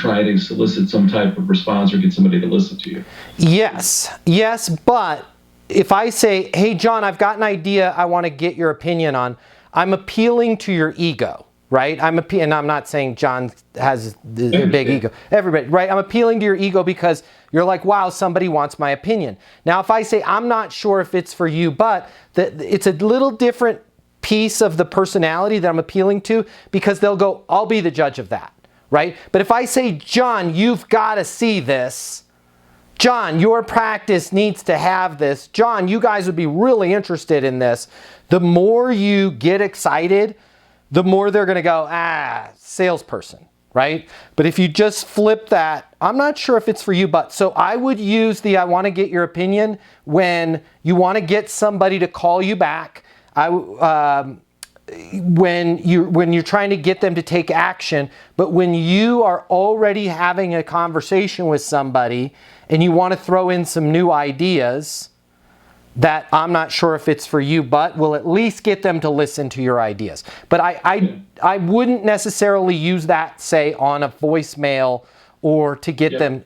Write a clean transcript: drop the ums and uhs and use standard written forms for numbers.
try to solicit some type of response or get somebody to listen to you. Yes, but if I say, hey, John, I've got an idea I want to get your opinion on, I'm appealing to your ego, right? And I'm not saying John has a big ego. Everybody, right? I'm appealing to your ego because you're like, wow, somebody wants my opinion. Now, if I say, I'm not sure if it's for you, but it's a little different piece of the personality that I'm appealing to, because they'll go, I'll be the judge of that, right? But if I say, John, you've got to see this. John, your practice needs to have this. John, you guys would be really interested in this. The more you get excited, the more they're going to go, salesperson, right? But if you just flip that, I'm not sure if it's for you, but so I would use the I want to get your opinion when you want to get somebody to call you back. When you're trying to get them to take action, but when you are already having a conversation with somebody and you want to throw in some new ideas that I'm not sure if it's for you, but will at least get them to listen to your ideas. But I wouldn't necessarily use that, say, on a voicemail or to get them,